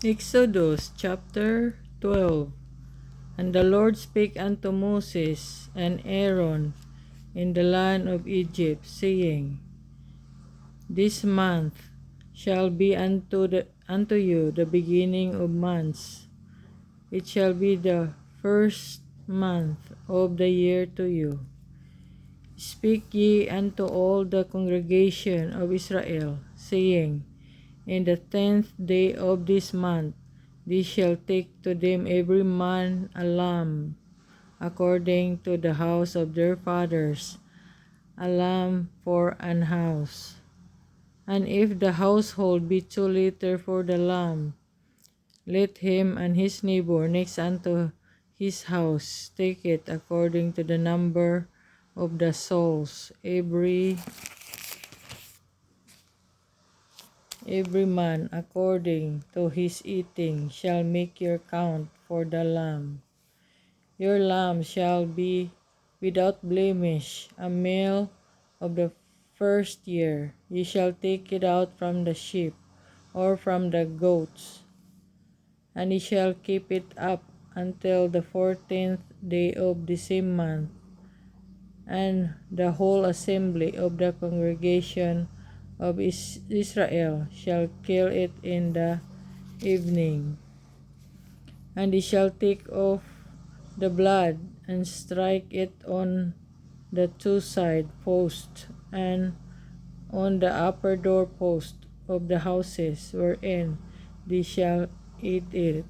Exodus chapter 12. And the Lord spake unto Moses and Aaron in the land of Egypt, saying, This month shall be unto you the beginning of months. It shall be the first month of the year to you. Speak ye unto all the congregation of Israel, saying, In the 10th day of this month they shall take to them every man a lamb, according to the house of their fathers, a lamb for an house. And if the household be too little for the lamb, let him and his neighbor next unto his house take it according to the number of the souls. Every man according to his eating shall make your count for the lamb. Your lamb shall be without blemish, a male of the first year. Ye shall take it out from the sheep or from the goats, and ye shall keep it up until the 14th day of the same month. And the whole assembly of the congregation of Israel shall kill it in the evening. And they shall take off the blood and strike it on the two side posts and on the upper door post of the houses wherein they shall eat it.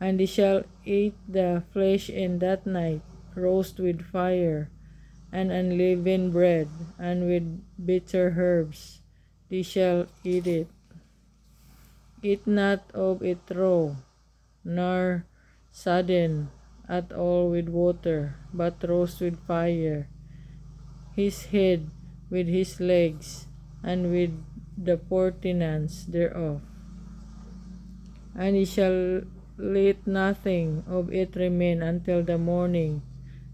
And they shall eat the flesh in that night, roast with fire, and unleavened bread, and with bitter herbs they shall eat it. Eat not of it raw, nor sodden at all with water, but roast with fire, his head with his legs, and with the portinance thereof. And ye shall let nothing of it remain until the morning,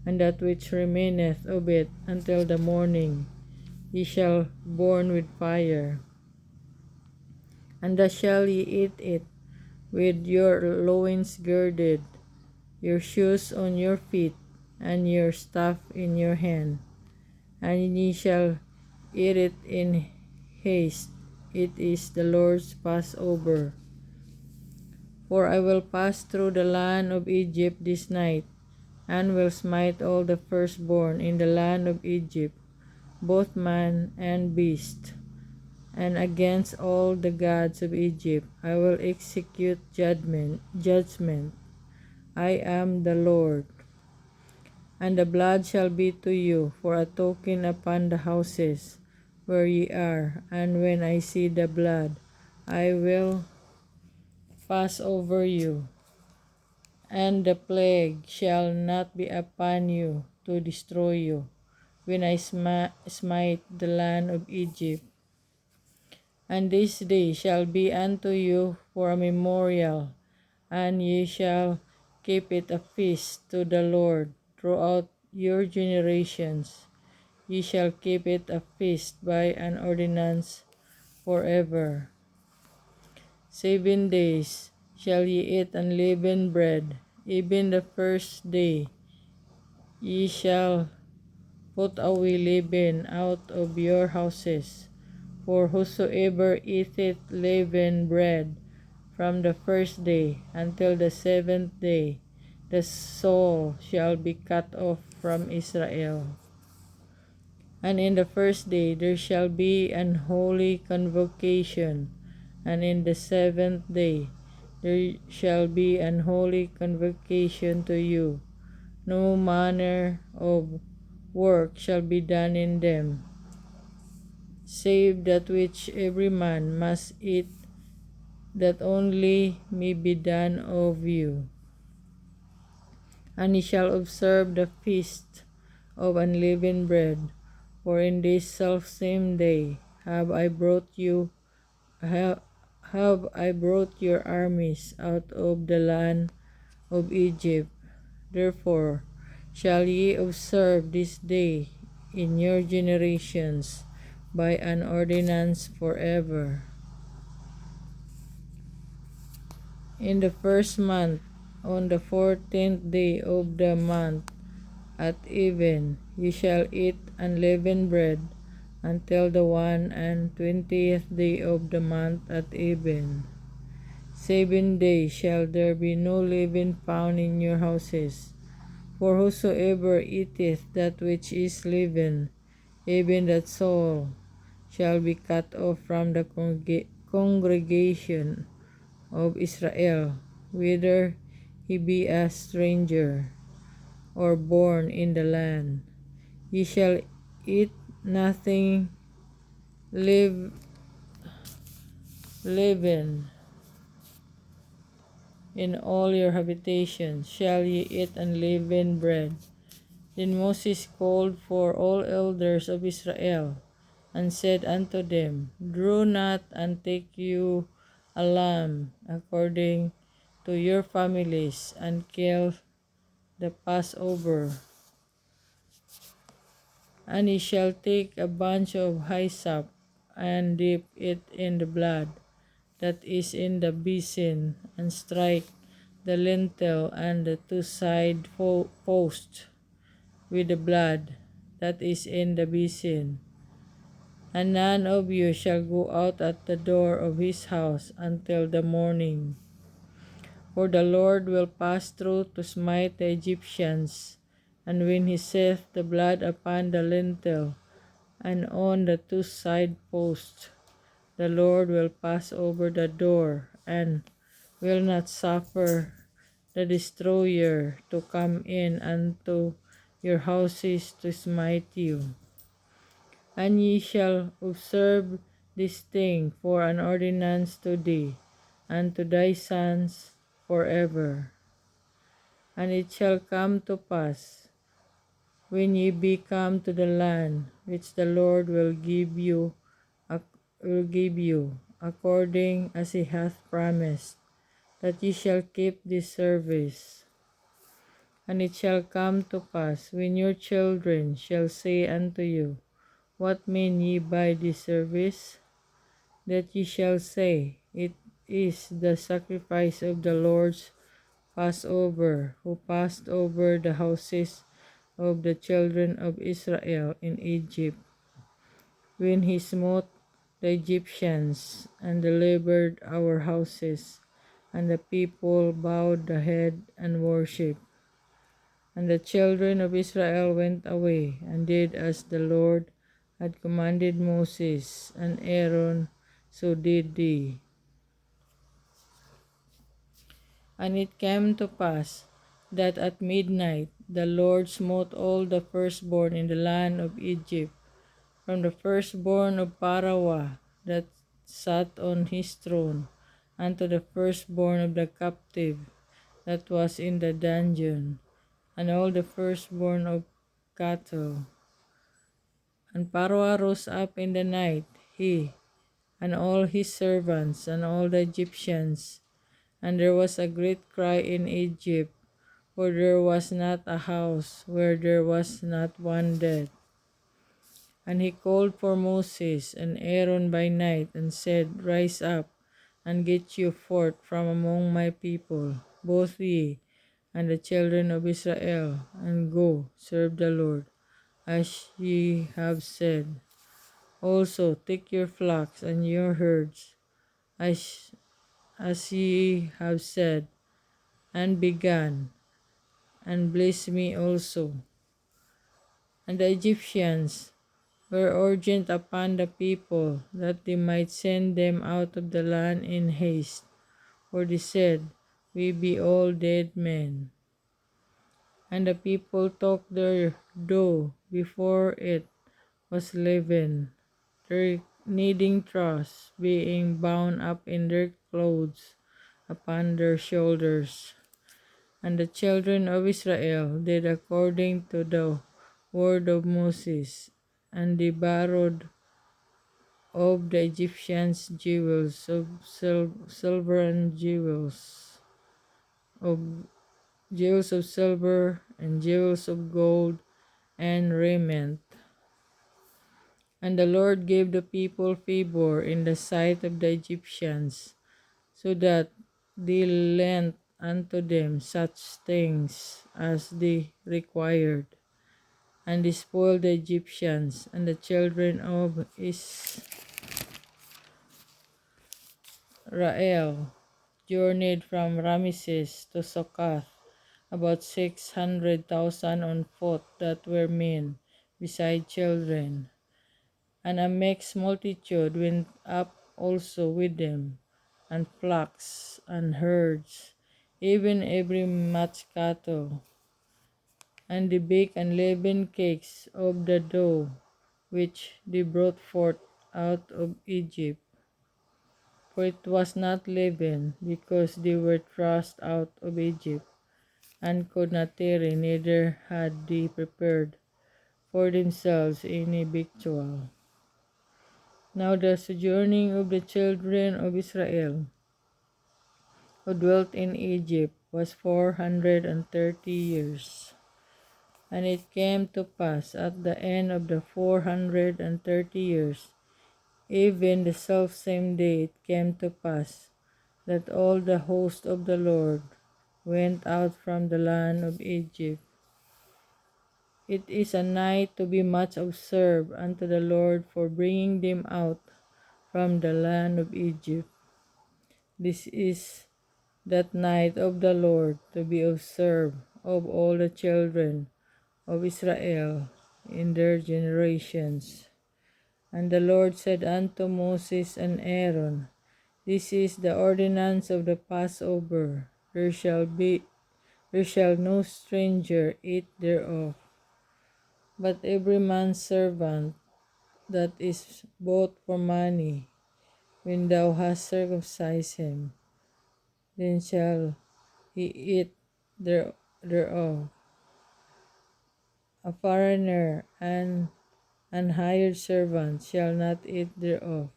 and that which remaineth of it until the morning ye shall burn with fire. And thus shall ye eat it, with your loins girded, your shoes on your feet, and your staff in your hand. And ye shall eat it in haste. It is the Lord's Passover. For I will pass through the land of Egypt this night, and will smite all the firstborn in the land of Egypt, both man and beast. And against all the gods of Egypt I will execute judgment. I am the Lord. And the blood shall be to you for a token upon the houses where ye are. And when I see the blood, I will pass over you, and the plague shall not be upon you to destroy you, when I smite the land of Egypt. And this day shall be unto you for a memorial, and ye shall keep it a feast to the Lord throughout your generations. Ye shall keep it a feast by an ordinance forever. 7 days shall ye eat unleavened bread, even the first day. Ye shall put away leaven out of your houses. For whosoever eateth leavened bread from the first day until the 7th day, the soul shall be cut off from Israel. And in the first day there shall be an holy convocation, and in the 7th day there shall be an holy convocation to you. No manner of work shall be done in them, save that which every man must eat, that only may be done of you. And ye shall observe the feast of unleavened bread, for in this selfsame day have I brought your armies out of the land of Egypt. Therefore shall ye observe this day in your generations by an ordinance forever. In the first month, on the 14th day of the month, at even, you shall eat unleavened bread until the 21st day of the month at even. 7 days shall there be no leaven found in your houses. For whosoever eateth that which is leavened, even that soul, shall be cut off from the congregation of Israel, whether he be a stranger or born in the land. Ye shall eat nothing leavened. In all your habitations shall ye eat unleavened bread. Then Moses called for all elders of Israel, and said unto them, Draw not and take you a lamb according to your families, and kill the Passover. And ye shall take a bunch of hyssop, and dip it in the blood that is in the basin, and strike the lintel and the two side posts with the blood that is in the basin. And none of you shall go out at the door of his house until the morning. For the Lord will pass through to smite the Egyptians. And when he seeth the blood upon the lintel and on the two side posts, the Lord will pass over the door, and will not suffer the destroyer to come in unto your houses to smite you. And ye shall observe this thing for an ordinance to thee, and to thy sons forever. And it shall come to pass, when ye be come to the land which the Lord will give you, according as he hath promised, that ye shall keep this service. And it shall come to pass, when your children shall say unto you, What mean ye by this service? That ye shall say, It is the sacrifice of the Lord's Passover, who passed over the houses of the children of Israel in Egypt, when he smote the Egyptians and delivered our houses. And the people bowed the head and worshipped. And the children of Israel went away, and did as the Lord had commanded Moses and Aaron, so did they. And it came to pass that at midnight the Lord smote all the firstborn in the land of Egypt, from the firstborn of Pharaoh that sat on his throne, unto the firstborn of the captive that was in the dungeon, and all the firstborn of cattle. And Pharaoh rose up in the night, he and all his servants and all the Egyptians, and there was a great cry in Egypt, for there was not a house where there was not one dead. And he called for Moses and Aaron by night, and said, Rise up, and get you forth from among my people, both ye and the children of Israel, and go serve the Lord, as ye have said. Also take your flocks and your herds, as ye have said, and began, and bless me also. And the Egyptians were urgent upon the people, that they might send them out of the land in haste, for they said, We be all dead men. And the people took their dough before it was leavened, their kneading troughs being bound up in their clothes upon their shoulders. And the children of Israel did according to the word of Moses, and they borrowed of the Egyptians jewels of silver and of jewels of silver and jewels of gold and raiment. And the Lord gave the people favor in the sight of the Egyptians, so that they lent unto them such things as they required, and they spoiled the Egyptians. And the children of Israel journeyed from Ramesses to Succoth, about 600,000 on foot that were men, beside children. And a mixed multitude went up also with them, and flocks and herds, even every much cattle. And they baked unleavened cakes of the dough which they brought forth out of Egypt. For it was not leavened, because they were thrust out of Egypt, and could not tarry, neither had they prepared for themselves any victual. Now the sojourning of the children of Israel, who dwelt in Egypt, was 430 years. And it came to pass at the end of the 430 years, even the selfsame day it came to pass, that all the host of the Lord went out from the land of Egypt. It is a night to be much observed unto the Lord for bringing them out from the land of Egypt. This is that night of the Lord to be observed of all the children of Israel in their generations. And the Lord said unto Moses and Aaron, This is the ordinance of the Passover. There shall no stranger eat thereof, but every man's servant that is bought for money, when thou hast circumcised him, then shall he eat thereof. A foreigner and an hired servant shall not eat thereof.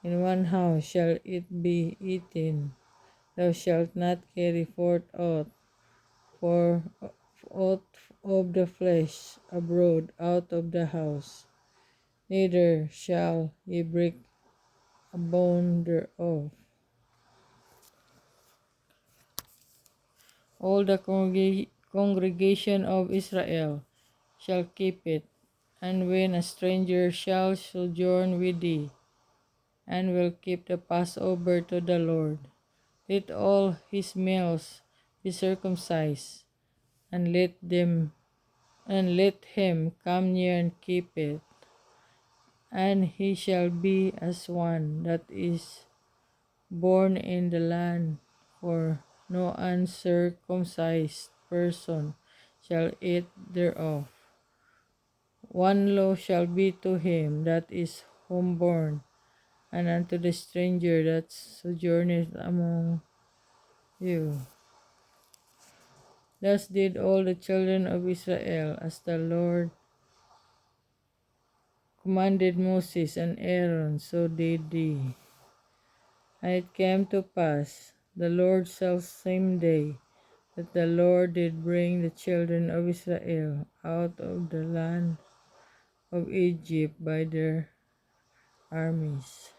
In one house shall it be eaten. Thou shalt not carry forth aught of the flesh abroad out of the house, neither shall ye break a bone thereof. All the congregation of Israel shall keep it. And when a stranger shall sojourn with thee, and will keep the Passover to the Lord, let all his males be circumcised, and let him come near and keep it. And he shall be as one that is born in the land, for no uncircumcised person shall eat thereof. One law shall be to him that is homeborn, and unto the stranger that sojourneth among you. Thus did all the children of Israel, as the Lord commanded Moses and Aaron, so did they. And it came to pass the Lord's selfsame day, that the Lord did bring the children of Israel out of the land of Egypt by their armies.